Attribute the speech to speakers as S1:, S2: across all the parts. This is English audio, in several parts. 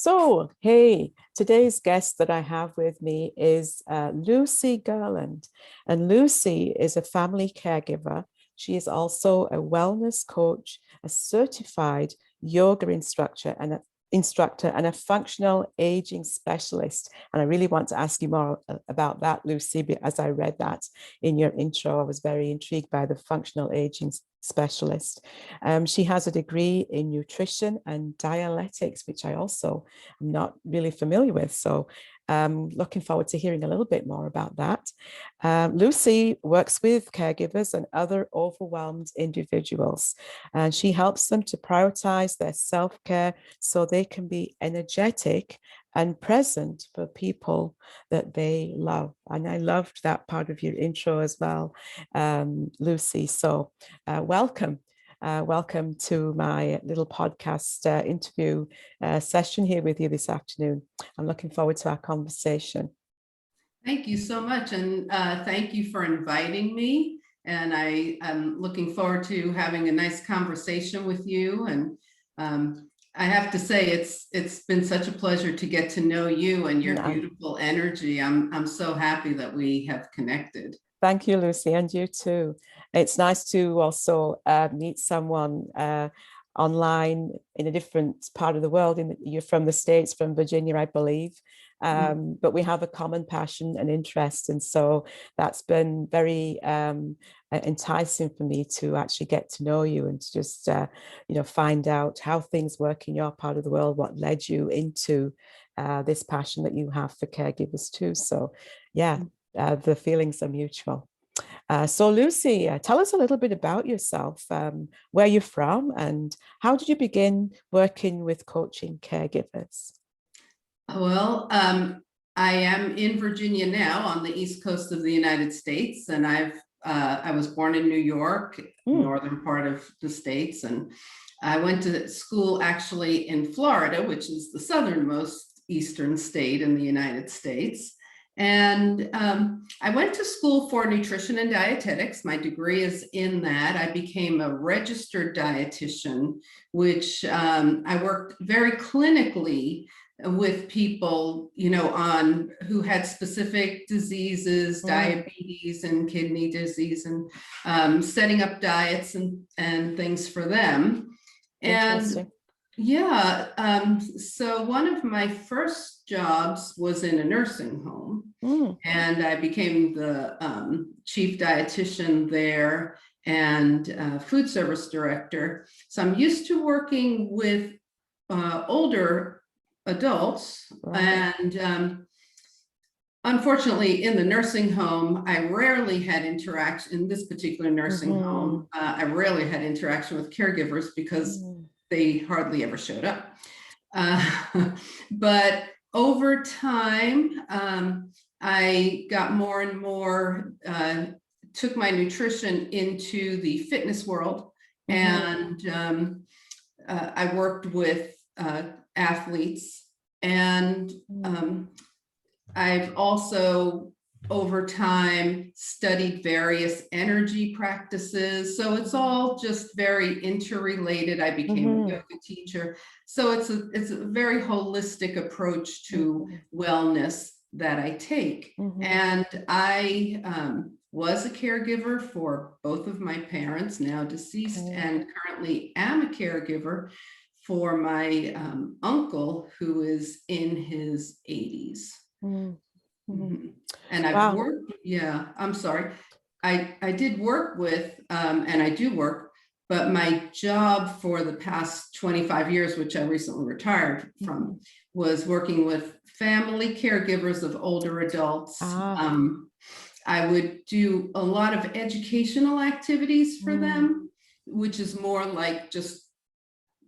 S1: So, hey, today's guest that I have with me is Lucy Gerland. And Lucy is a family caregiver. She is also a wellness coach, a certified yoga instructor and a functional aging specialist. And I really want to ask you more about that, Lucy, as I read that in your intro. I was very intrigued by the functional aging specialist. She has a degree in nutrition and dietetics, which I also am not really familiar with. So looking forward to hearing a little bit more about that. Lucy works with caregivers and other overwhelmed individuals, and she helps them to prioritize their self-care so they can be energetic and present for people that they love. And I loved that part of your intro as well, Lucy. So welcome. Welcome to my little podcast interview session here with you this afternoon. I'm looking forward to our conversation.
S2: Thank you so much. And thank you for inviting me. And I am looking forward to having a nice conversation with you. And I have to say, it's been such a pleasure to get to know you and your beautiful energy. I'm so happy that we have connected.
S1: Thank you, Lucy, and you too. It's nice to also meet someone online in a different part of the world. You're from the States, from Virginia, I believe, but we have a common passion and interest. And so that's been very enticing for me to actually get to know you and to just, find out how things work in your part of the world, what led you into this passion that you have for caregivers too. So, yeah. The feelings are mutual. So Lucy, tell us a little bit about yourself, where you're from, and how did you begin working with coaching caregivers?
S2: Well, I am in Virginia now on the East Coast of the United States, and I was born in New York, northern part of the States, and I went to school actually in Florida, which is the southernmost eastern state in the United States. And I went to school for nutrition and dietetics. My degree is in that. I became a registered dietitian, which I worked very clinically with people, on who had specific diseases, diabetes and kidney disease, and setting up diets and things for them. And yeah, so one of my first jobs was in a nursing home, and I became the chief dietitian there and food service director. So I'm used to working with older adults, and unfortunately, in the nursing home, I rarely had interaction. In this particular nursing home, I rarely had interaction with caregivers because they hardly ever showed up. But over time, I got more and more, took my nutrition into the fitness world, and I worked with athletes, and I've also over time studied various energy practices. So it's all just very interrelated. I became a yoga teacher. So it's a very holistic approach to wellness that I take. And I was a caregiver for both of my parents, now deceased, and currently am a caregiver for my uncle, who is in his 80s. And I've worked, I'm sorry. I did work with, and I do work, but my job for the past 25 years, which I recently retired from, was working with family caregivers of older adults. I would do a lot of educational activities for them, which is more like just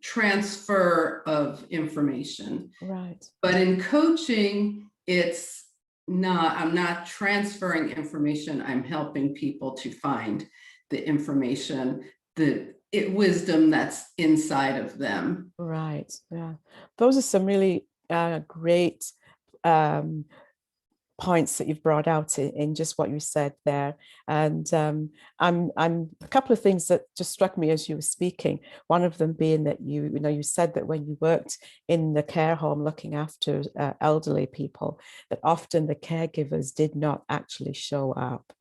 S2: transfer of information. Right. But in coaching, I'm not transferring information. I'm helping people to find the information, the wisdom that's inside of them.
S1: Right. Yeah. Those are some really great points that you've brought out in just what you said there. And I'm a couple of things that just struck me as you were speaking. One of them being that you said that when you worked in the care home looking after elderly people, that often the caregivers did not actually show up.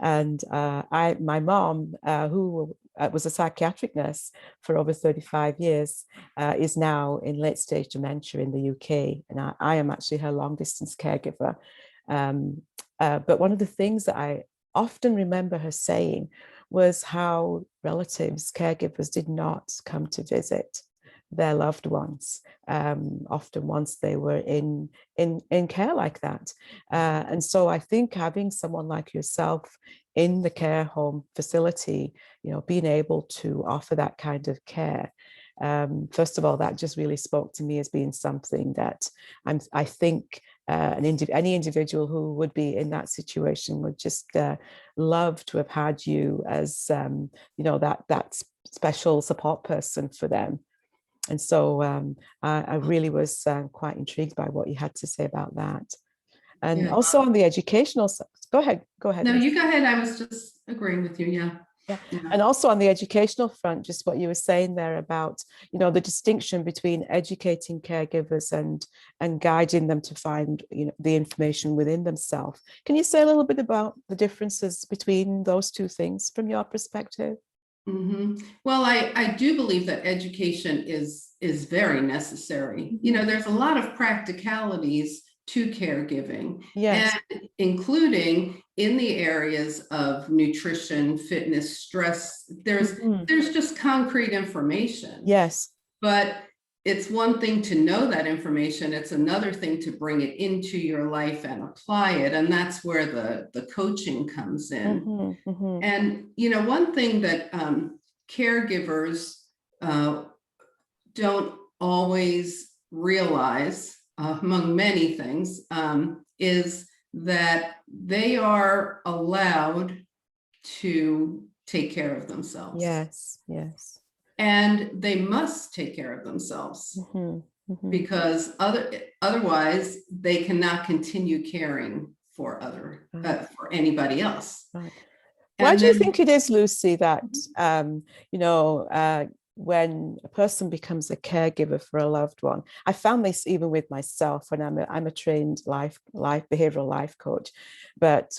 S1: And my mom, who was a psychiatric nurse for over 35 years, is now in late stage dementia in the UK. And I am actually her long distance caregiver. But one of the things that I often remember her saying was how relatives, caregivers did not come to visit their loved ones, often once they were in care like that. And so I think having someone like yourself in the care home facility, being able to offer that kind of care, first of all, that just really spoke to me as being something that I think any individual who would be in that situation would just love to have had you as that special support person for them. And so I really was quite intrigued by what you had to say about that. And also on the educational side, go ahead.
S2: No, you go ahead. I was just agreeing with you. Yeah.
S1: And also on the educational front, just what you were saying there about, the distinction between educating caregivers and guiding them to find, the information within themselves. Can you say a little bit about the differences between those two things from your perspective?
S2: Mm-hmm. Well, I do believe that education is very necessary. There's a lot of practicalities to caregiving,
S1: yes,
S2: and including in the areas of nutrition, fitness, stress. There's just concrete information.
S1: Yes.
S2: But it's one thing to know that information. It's another thing to bring it into your life and apply it. And that's where the coaching comes in. And, one thing that caregivers don't always realize, among many things, is that they are allowed to take care of themselves.
S1: Yes, yes.
S2: And they must take care of themselves because otherwise they cannot continue caring for for anybody else.
S1: Right. Why do you think it is, Lucy, that when a person becomes a caregiver for a loved one? I found this even with myself when I'm a trained behavioral life coach, but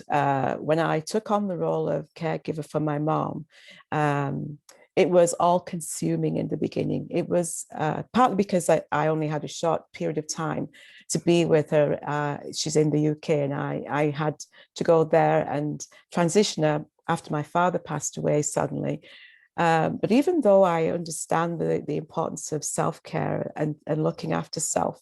S1: when I took on the role of caregiver for my mom, it was all consuming in the beginning. It was partly because I only had a short period of time to be with her. She's in the UK, and I had to go there and transition her after my father passed away suddenly. But even though I understand the importance of self-care and looking after self,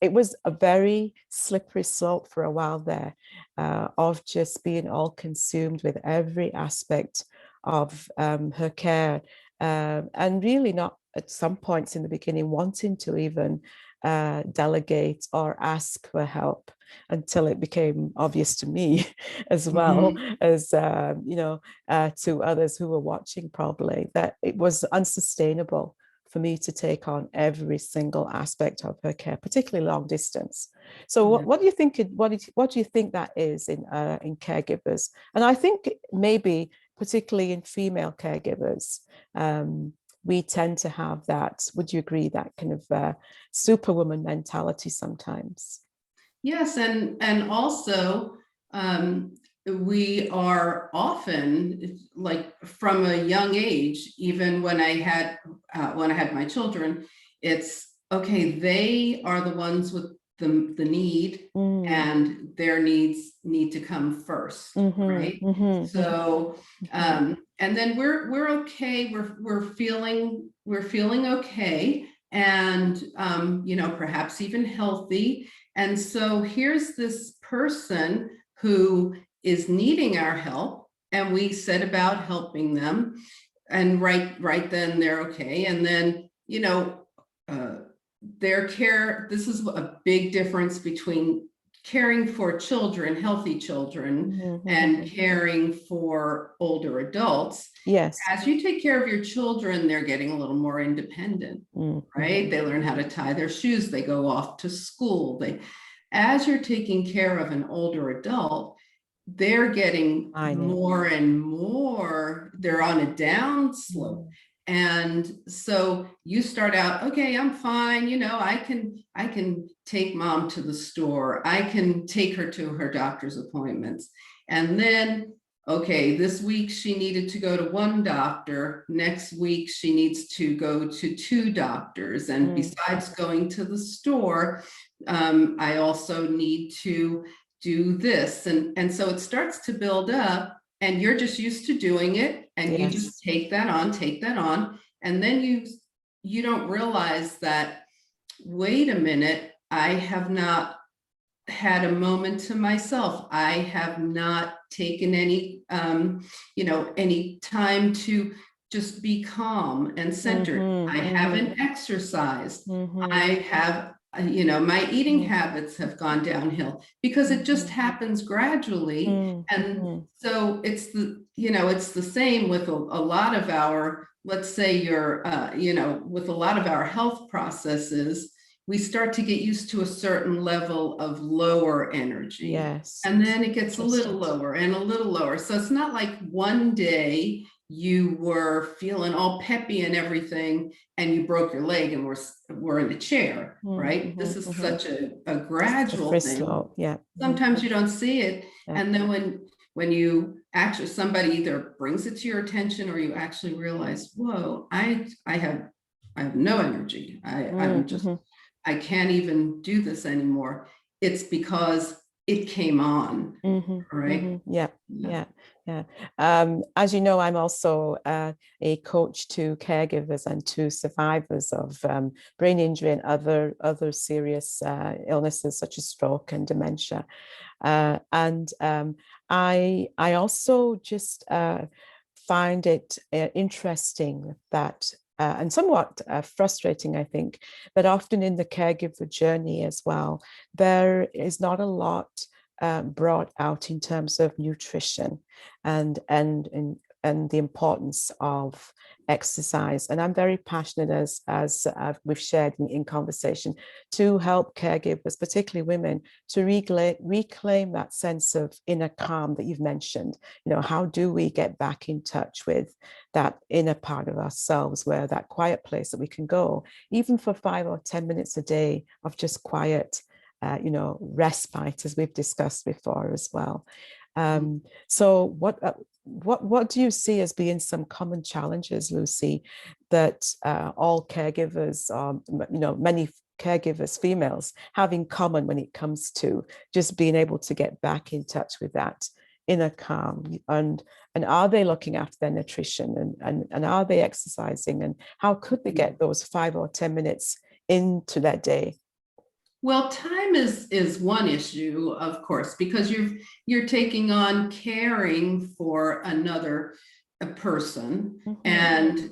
S1: it was a very slippery slope for a while there of just being all consumed with every aspect of her care, and really not at some points in the beginning wanting to even delegate or ask for help, until it became obvious to me as well as to others who were watching probably, that it was unsustainable for me to take on every single aspect of her care, particularly long distance. So what do you think? What do you think that is in caregivers? And I think maybe particularly in female caregivers, we tend to have that. Would you agree, that kind of superwoman mentality sometimes?
S2: Yes, and also we are often, like from a young age, even when I had my children, it's okay, they are the ones with the need, and their needs need to come first, right? So and then we're okay, we're feeling okay, and perhaps even healthy. And so here's this person who is needing our help, and we set about helping them, and right then they're okay. And then their care, this is a big difference between caring for children, healthy children, and caring for older adults.
S1: Yes.
S2: As you take care of your children, they're getting a little more independent, right? They learn how to tie their shoes. They go off to school. as you're taking care of an older adult, they're getting more and more, they're on a down slope. And so you start out, okay, I'm fine, you know, I can take mom to the store, I can take her to her doctor's appointments. And then, okay, this week she needed to go to one doctor, next week she needs to go to 2 doctors. And besides going to the store, I also need to do this. And so it starts to build up, and you're just used to doing it, and you just take that on, and then you don't realize that, wait a minute, I have not had a moment to myself. I have not taken any any time to just be calm and centered. I haven't exercised. I have, my eating habits have gone downhill because it just happens gradually. And so it's it's the same with a lot of our, let's say with a lot of our health processes. We start to get used to a certain level of lower energy.
S1: Yes.
S2: And then it gets a little lower and a little lower. So it's not like one day you were feeling all peppy and everything and you broke your leg and were in a chair, right? This is such a gradual thing.
S1: Slope. Yeah.
S2: Sometimes you don't see it. Yeah. And then when you actually, somebody either brings it to your attention or you actually realize, whoa, I have no energy. I'm just, I can't even do this anymore. It's because it came on, right?
S1: Yeah. As you know, I'm also a coach to caregivers and to survivors of brain injury and other serious illnesses such as stroke and dementia. I also just find it interesting that and somewhat frustrating, I think, but often in the caregiver journey as well, there is not a lot brought out in terms of nutrition and the importance of exercise. And I'm very passionate, as we've shared in conversation, to help caregivers, particularly women, to reclaim that sense of inner calm that you've mentioned. You know, how do we get back in touch with that inner part of ourselves, where that quiet place that we can go, even for 5 or 10 minutes a day of just quiet, respite, as we've discussed before as well. So what do you see as being some common challenges, Lucy, that all caregivers, many caregivers, females, have in common when it comes to just being able to get back in touch with that inner calm? And are they looking after their nutrition, and are they exercising, and how could they get those 5 or 10 minutes into their day?
S2: Well, time is one issue, of course, because you're taking on caring for another person. And,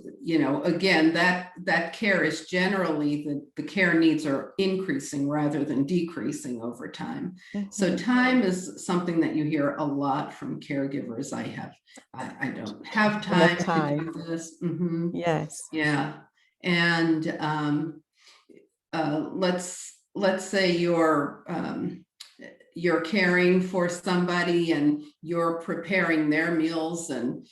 S2: again, that care is generally, the care needs are increasing rather than decreasing over time. So time is something that you hear a lot from caregivers. I don't have time to do this.
S1: Yes.
S2: Yeah. And let's say you're caring for somebody and you're preparing their meals, and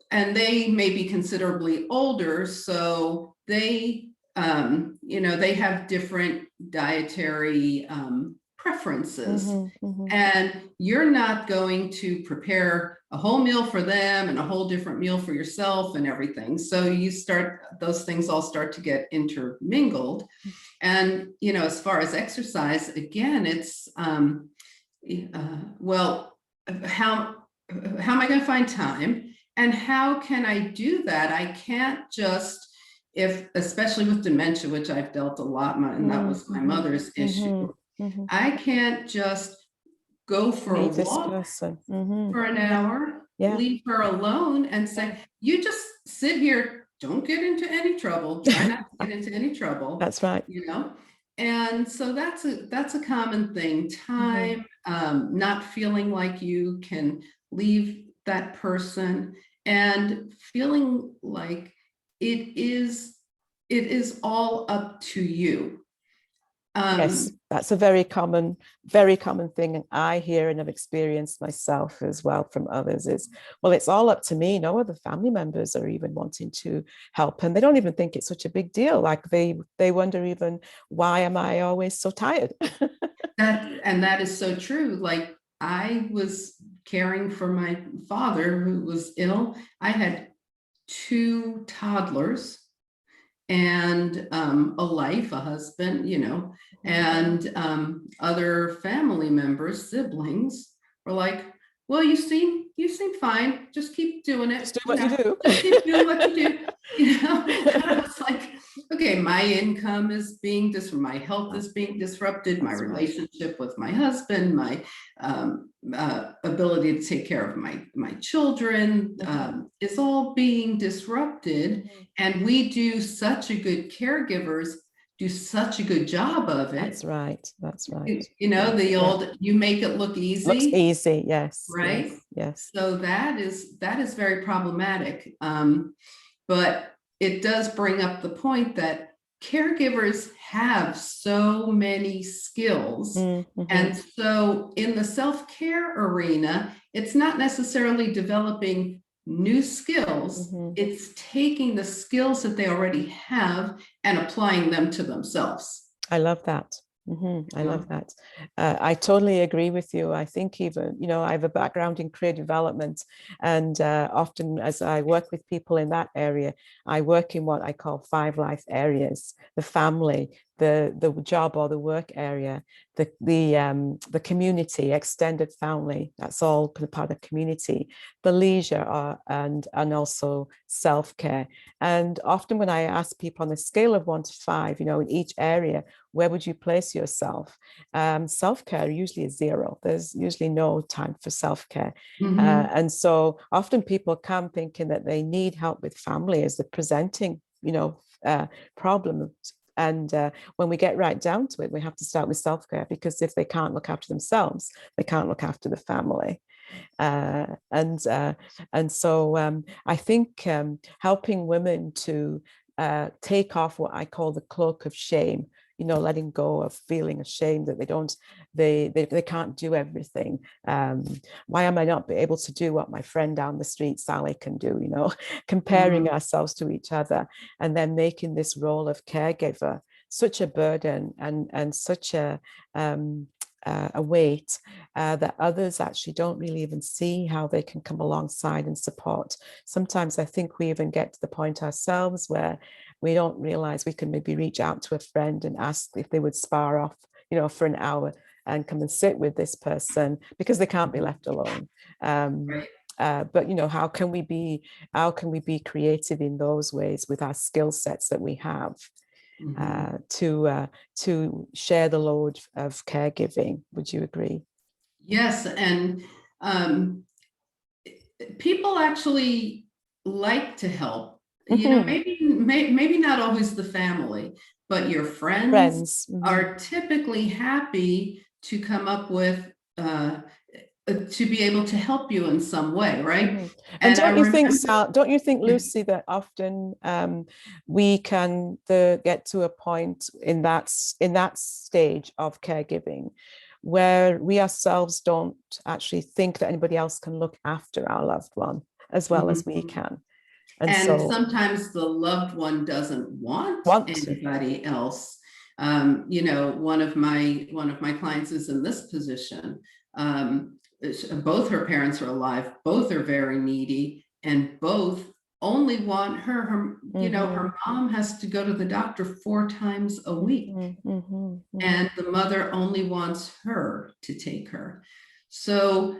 S2: they may be considerably older, so they they have different dietary preferences. And you're not going to prepare a whole meal for them and a whole different meal for yourself and everything. So those things all start to get intermingled. And, as far as exercise, again, it's, well, how am I going to find time? And how can I do that? I can't just, especially with dementia, which I've dealt a lot, and that was my mother's issue. I can't just go for a walk for an hour, leave her alone and say, you just sit here, don't get into any trouble, try not to get into any trouble.
S1: That's right.
S2: And so that's a common thing. Time, not feeling like you can leave that person, and feeling like it is all up to you.
S1: Yes. That's a very common thing I hear and have experienced myself as well from others is, well, it's all up to me. No other family members are even wanting to help. And they don't even think it's such a big deal. Like they wonder even, why am I always so tired?
S2: That is so true. Like I was caring for my father who was ill. I had 2 toddlers and a life, a husband, and other family members, siblings were like, well, you seem fine. Just keep doing it.
S1: Just do what you do.
S2: Just keep doing what you do. And I was like, okay, my income is being disrupted, my health is being disrupted, my relationship with my husband, my ability to take care of my children is all being disrupted. And we do such a good caregivers do such a good job of it.
S1: That's right.
S2: The old, you make it look easy.
S1: Looks easy, yes.
S2: Right?
S1: Yes.
S2: So that is very problematic. But it does bring up the point that caregivers have so many skills. And so in the self-care arena, it's not necessarily developing new skills. It's taking the skills that they already have and applying them to themselves.
S1: I love that. I love that. I totally agree with you. I think even, I have a background in career development, and often as I work with people in that area, I work in what I call 5 life areas: the family, the job or the work area, the community, extended family, that's all part of community, the leisure, and also self-care. And often when I ask people on a scale of 1 to 5, in each area, where would you place yourself? Self-care usually is 0. There's usually no time for self-care. And so often people come thinking that they need help with family as the presenting, problem. And when we get right down to it, we have to start with self-care, because if they can't look after themselves, they can't look after the family. And so I think helping women to take off what I call the cloak of shame, letting go of feeling ashamed that they can't do everything. Why am I not able to do what my friend down the street, Sally, can do? Comparing ourselves to each other, and then making this role of caregiver such a burden and such a weight that others actually don't really even see how they can come alongside and support. Sometimes I think we even get to the point ourselves where we don't realize we can maybe reach out to a friend and ask if they would spar off, for an hour and come and sit with this person, because they can't be left alone. But how can we be creative in those ways with our skill sets that we have? To share the load of caregiving. Would you agree?
S2: Yes, and people actually like to help. Maybe not always the family, but your friends are typically happy to come up with to be able to help you in some way, right?
S1: And don't you think, Lucy, that often we can get to a point in that stage of caregiving where we ourselves don't actually think that anybody else can look after our loved one as well as we can.
S2: And so sometimes the loved one doesn't want anybody else. One of my clients is in this position. Both her parents are alive, both are very needy, and both only want her. Her mom has to go to the doctor 4 times a week, and the mother only wants her to take her. So,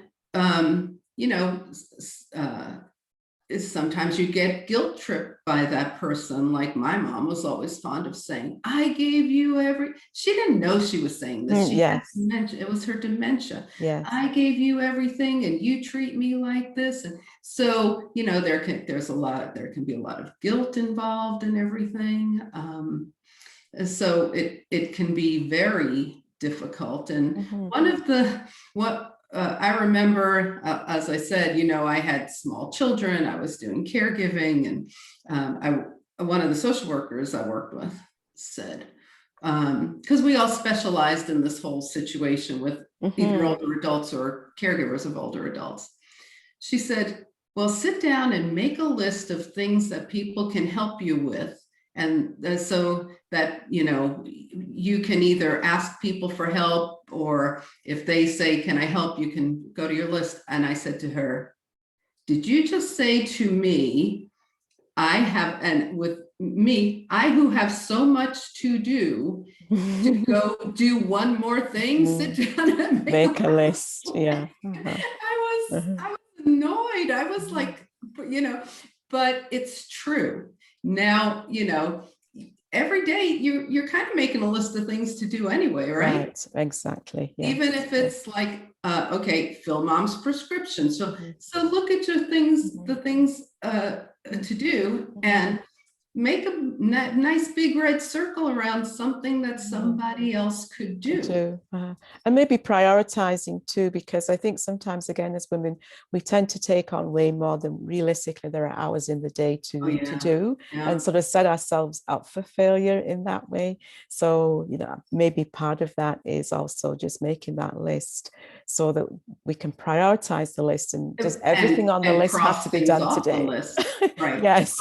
S2: sometimes you get guilt tripped by that person. Like my mom was always fond of saying, I gave you she didn't know she was saying this. She had dementia. It was her dementia. I gave you everything and you treat me like this. And so, there can be a lot of guilt involved in everything. So it can be very difficult. And one of I remember, as I said, I had small children, I was doing caregiving, and one of the social workers I worked with said, because we all specialized in this whole situation with either
S1: Mhm.
S2: older adults or caregivers of older adults. She said, well, sit down and make a list of things that people can help you with. And so that, you know, you can either ask people for help, or if they say, can I help, you can go to your list. And I said to her, did you just say to me, I have, and with me, I who have so much to do, to go do one more thing, sit down and
S1: Make a list. Yeah.
S2: I was annoyed. I was like, you know, but it's true. Now, you know, every day you're kind of making a list of things to do anyway, right?
S1: Right. Exactly. Yes.
S2: Even if it's like, okay, fill mom's prescription. So
S1: Mhm.
S2: so look at your things,
S1: Mhm.
S2: the things to do, and make a nice big red circle around something that somebody else could do.
S1: And maybe prioritizing too, because I think sometimes, again, as women, we tend to take on way more than realistically there are hours in the day
S2: Oh,
S1: to
S2: yeah.
S1: do,
S2: Yeah.
S1: and sort of set ourselves up for failure in that way. So, you know, maybe part of that is also just making that list so that we can prioritize the list, and does everything on the list have
S2: cross
S1: to be
S2: things
S1: done
S2: off the
S1: today?
S2: list. Right.
S1: Yes.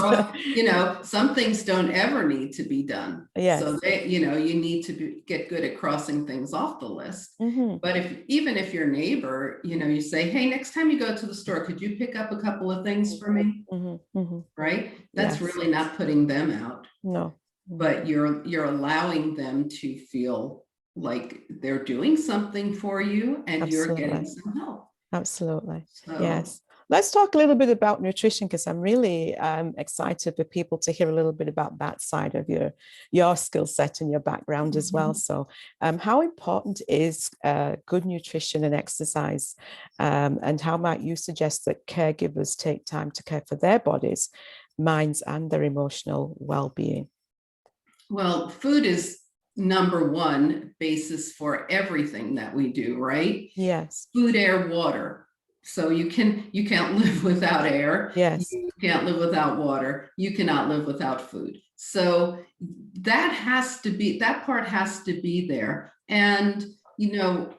S2: You know, some things don't ever need to be done.
S1: Yes.
S2: So they, you know, you need to get good at crossing things off the list.
S1: Mm-hmm.
S2: But even if your neighbor, you know, you say, hey, next time you go to the store, could you pick up a couple of things for me?
S1: Mm-hmm. Mm-hmm.
S2: Right. That's
S1: Yes.
S2: really not putting them out.
S1: No.
S2: But you're allowing them to feel like they're doing something for you, and you're getting some help.
S1: Absolutely.
S2: So,
S1: yes. Let's talk a little bit about nutrition, because I'm really excited for people to hear a little bit about that side of your skill set and your background as well. So how important is good nutrition and exercise? And how might you suggest that caregivers take time to care for their bodies, minds, and their emotional well-being?
S2: well, food is number one basis for everything that we do, right?
S1: Yes.
S2: Food, air, water. So you can't live without air.
S1: Yes.
S2: You can't live without water. You cannot live without food. So that part has to be there. And, you know,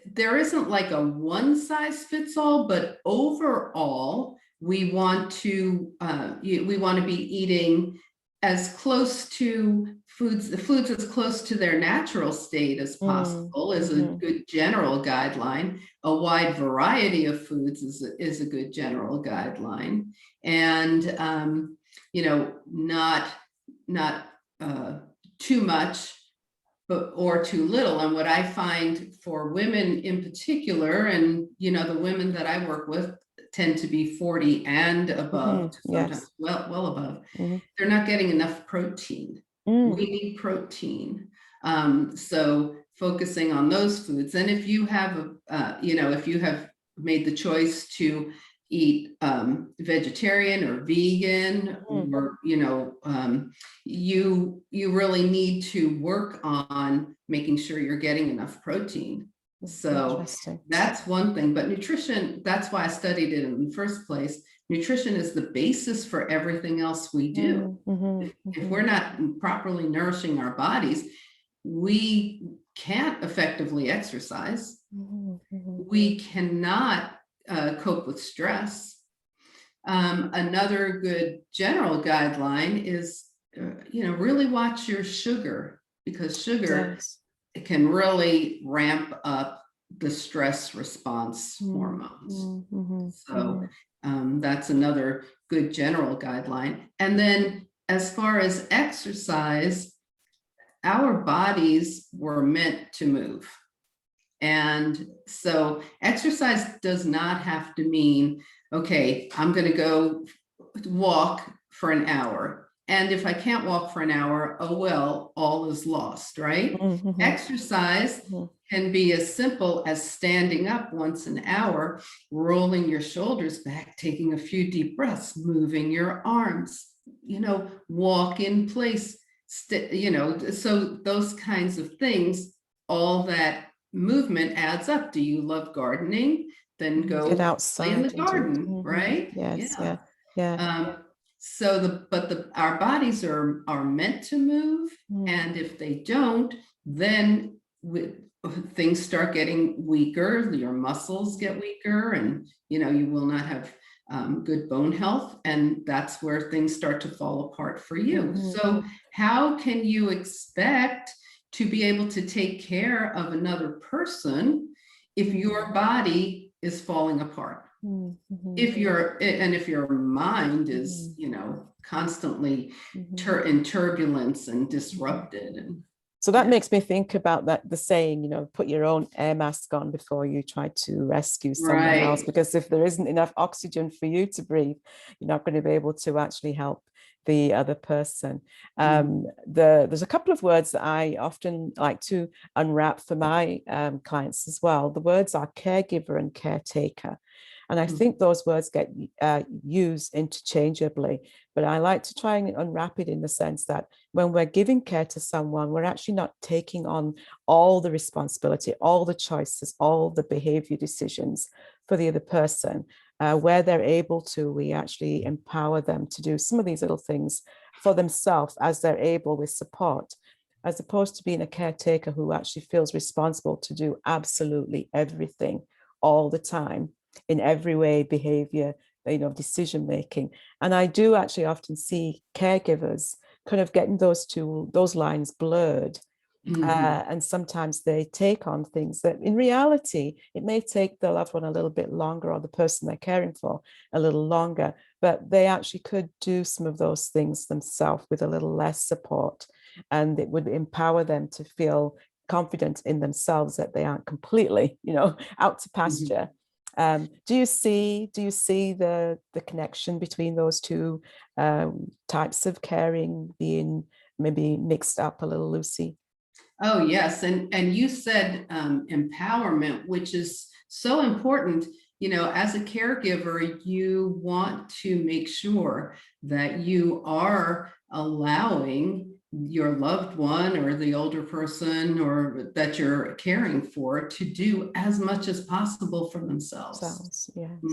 S2: there isn't like a one size fits all, but overall, we want to be eating as close to foods as close to their natural state as possible is a good general guideline. A wide variety of foods is a good general guideline, and you know, not too much or too little. And what I find for women in particular, and you know, the women that I work with tend to be 40 and above, sometimes well above, they're not getting enough protein. We need protein. So focusing on those foods. And if you have you know, if you have made the choice to eat vegetarian or vegan, or you know, you really need to work on making sure you're getting enough protein. So that's one thing. But nutrition, that's why I studied it in the first place. Nutrition is the basis for everything else we do. If we're not properly nourishing our bodies, we can't effectively exercise. We cannot cope with stress. Another good general guideline is, you know, really watch your sugar, because sugar can really ramp up the stress response hormones. So that's another good general guideline. And then as far as exercise, our bodies were meant to move. And so exercise does not have to mean, okay, I'm going to go walk for an hour. And if I can't walk for an hour, oh, well, all is lost, right? Exercise can be as simple as standing up once an hour, rolling your shoulders back, taking a few deep breaths, moving your arms, you know, walk in place, you know, so those kinds of things, all that movement adds up. Do you love gardening? Then go
S1: get outside,
S2: play in the garden, right?
S1: Yes,
S2: Yeah. our bodies are meant to move, and if they don't, then things start getting weaker. Your muscles get weaker, and you will not have good bone health, and that's where things start to fall apart for you. So how can you expect to be able to take care of another person if your body is falling apart? If your mind is, constantly in turbulence and disrupted.
S1: So that makes me think about the saying, put your own air mask on before you try to rescue someone else, because if there isn't enough oxygen for you to breathe, you're not going to be able to actually help the other person. There's a couple of words that I often like to unwrap for my clients as well. The words are caregiver and caretaker. And I think those words get used interchangeably, but I like to try and unwrap it in the sense that when we're giving care to someone, we're actually not taking on all the responsibility, all the choices, all the behavior decisions for the other person. Where they're able to, we actually empower them to do some of these little things for themselves as they're able with support, as opposed to being a caretaker who actually feels responsible to do absolutely everything all the time, in every way, behavior, decision making. And I do actually often see caregivers kind of getting those lines blurred. And sometimes they take on things that in reality, it may take the loved one a little bit longer, or the person they're caring for a little longer, but they actually could do some of those things themselves with a little less support. And it would empower them to feel confident in themselves that they aren't completely, out to pasture. Do you see the connection between those two types of caring being maybe mixed up a little, Lucy?
S2: Oh, yes. And you said empowerment, which is so important. As a caregiver, you want to make sure that you are allowing your loved one or the older person or that you're caring for to do as much as possible for themselves.
S1: Yes.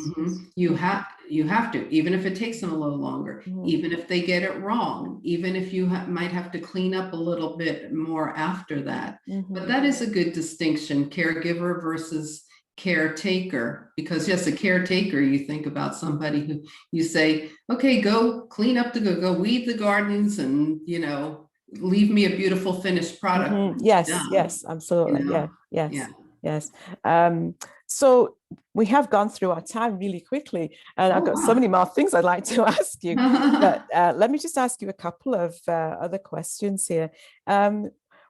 S2: You have to, even if it takes them a little longer, even if they get it wrong, even if you might have to clean up a little bit more after that. But that is a good distinction, caregiver versus caretaker, because yes, a caretaker, you think about somebody who you say, okay, go clean up go weed the gardens and leave me a beautiful finished product.
S1: Yes, absolutely. Yes. So we have gone through our time really quickly, and I've got so many more things I'd like to ask you, but let me just ask you a couple of other questions here.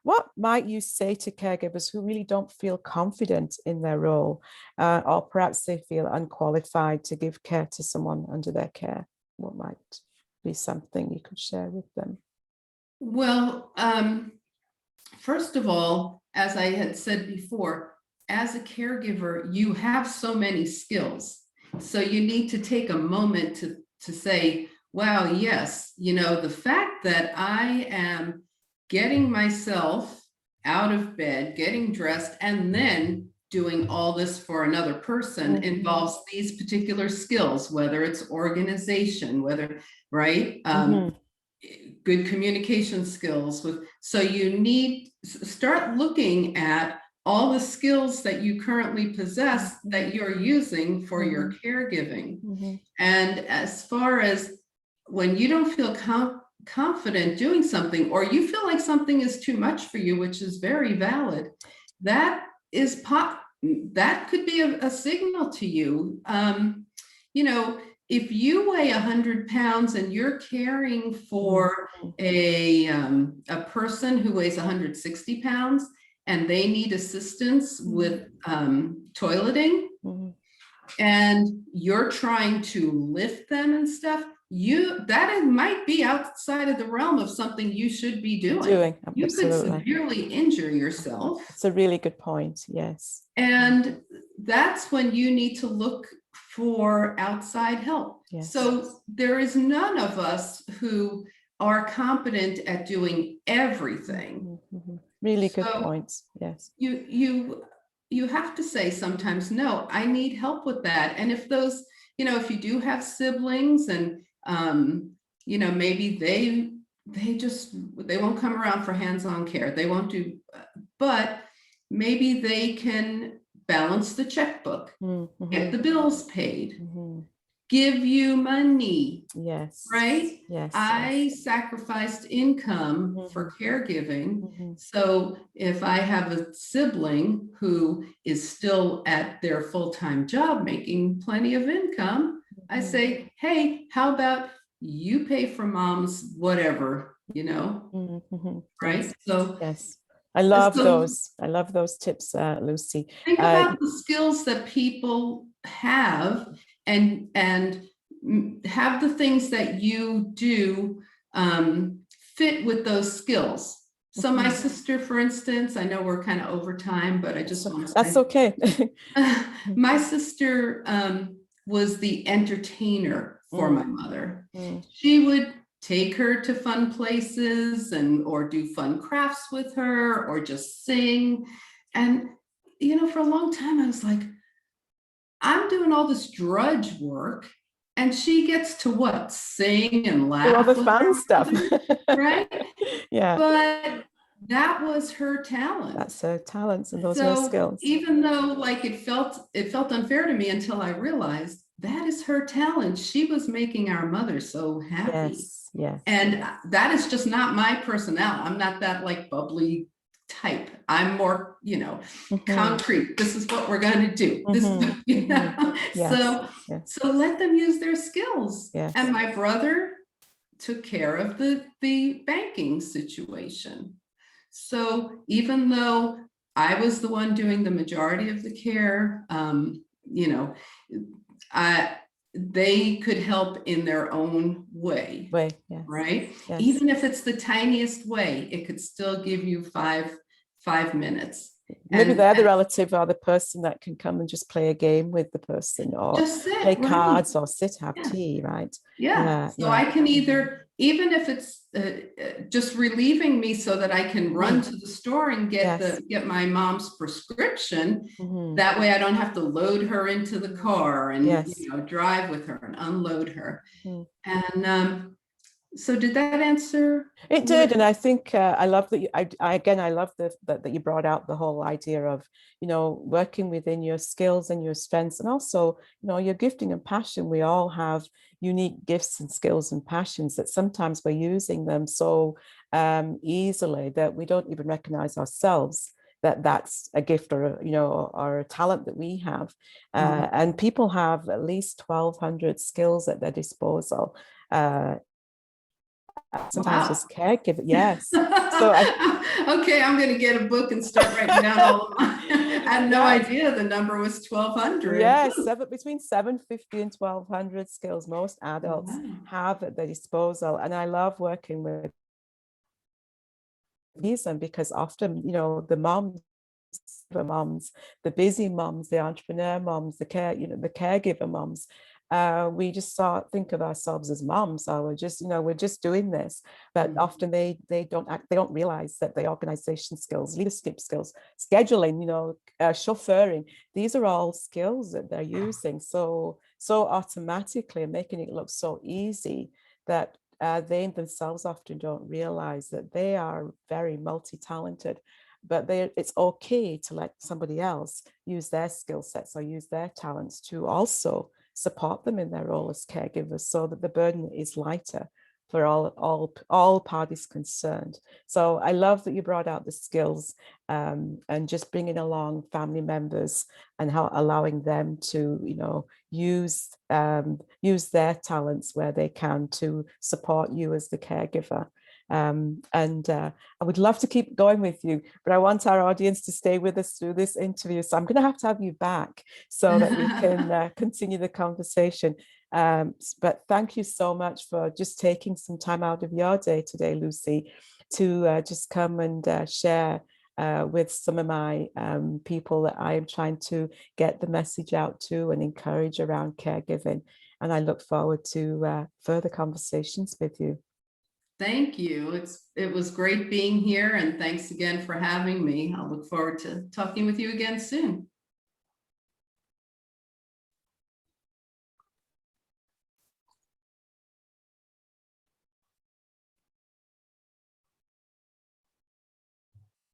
S1: What might you say to caregivers who really don't feel confident in their role, or perhaps they feel unqualified to give care to someone under their care? What might be something you could share with them?
S2: Well, first of all, as I had said before, as a caregiver, you have so many skills. So you need to take a moment to say, wow, yes, the fact that I am getting myself out of bed, getting dressed, and then doing all this for another person involves these particular skills, whether it's organization, good communication skills. So you need to start looking at all the skills that you currently possess that you're using for your caregiving. And as far as when you don't feel confident doing something, or you feel like something is too much for you, which is very valid, that could be a signal to you. If you weigh 100 pounds and you're caring for a person who weighs 160 pounds and they need assistance with toileting, and you're trying to lift them and stuff, that might be outside of the realm of something you should be doing. You could severely injure yourself.
S1: It's a really good point. Yes.
S2: And that's when you need to look for outside help.
S1: Yes.
S2: So there is none of us who are competent at doing everything.
S1: Really good points. Yes.
S2: You have to say sometimes, no, I need help with that. And if those, if you do have siblings and maybe they won't come around for hands-on care. They won't do, but maybe they can balance the checkbook, get the bills paid, give you money.
S1: Yes.
S2: Right?
S1: Yes.
S2: I sacrificed income for caregiving. So if I have a sibling who is still at their full-time job making plenty of income, I say, hey, how about you pay for mom's whatever, right?
S1: Yes.
S2: So
S1: yes. I love those. I love those tips, Lucy.
S2: Think about the skills that people have and have the things that you do fit with those skills. So my sister, for instance, I know we're kind of over time, but I just want to say.
S1: That's okay.
S2: My sister was the entertainer for my mother. She would take her to fun places or do fun crafts with her or just sing. And, for a long time, I was like, I'm doing all this drudge work and she gets to what? Sing and laugh.
S1: Do all the fun stuff.
S2: Right?
S1: Yeah.
S2: But that was her talent.
S1: That's her talents and those are her skills.
S2: Even though it felt unfair to me until I realized that is her talent. She was making our mother so happy.
S1: Yes.
S2: And that is just not my personality. I'm not that bubbly type. I'm more, concrete. This is what we're going to do. This is, so let them use their skills. Yes. And my brother took care of the banking situation. So even though I was the one doing the majority of the care, they could help in their own way. Right? Yes. Even if it's the tiniest way, it could still give you five minutes.
S1: Maybe they're the relative or the person that can come and just play a game with the person or play cards or have tea, right?
S2: Yeah. So I can either, even if it's just relieving me so that I can run to the store and get my mom's prescription. That way I don't have to load her into the car and drive with her and unload her. And so did that answer?
S1: It did, and I think I love that I love that you brought out the whole idea of working within your skills and your strengths, and also your gifting and passion. We all have unique gifts and skills and passions that sometimes we're using them so easily that we don't even recognize ourselves that that's a gift or a talent that we have. And people have at least 1,200 skills at their disposal. Sometimes as caregiver, yes. So
S2: okay, I'm going to get a book and start writing down all of mine. I had no idea the number was 1,200.
S1: Yes, between 750 and 1,200 skills most adults have at their disposal, and I love working with these because often the moms, the busy moms, the entrepreneur moms, the caregiver moms. We just think of ourselves as moms, or we're just doing this, but often they don't realize that the organization skills, leadership skills, scheduling, chauffeuring, these are all skills that they're using so automatically and making it look so easy that they themselves often don't realize that they are very multi-talented. But it's okay to let somebody else use their skill sets or use their talents to also support them in their role as caregivers, so that the burden is lighter for all parties concerned. So I love that you brought out the skills and just bringing along family members and allowing them to use their talents where they can to support you as the caregiver. I would love to keep going with you, but I want our audience to stay with us through this interview. So I'm going to have you back so that we can continue the conversation. But thank you so much for just taking some time out of your day today, Lucy, to just come and share with some of my people that I am trying to get the message out to and encourage around caregiving. And I look forward to further conversations with you.
S2: Thank you. It was great being here, and thanks again for having me. I'll look forward to talking with you again soon.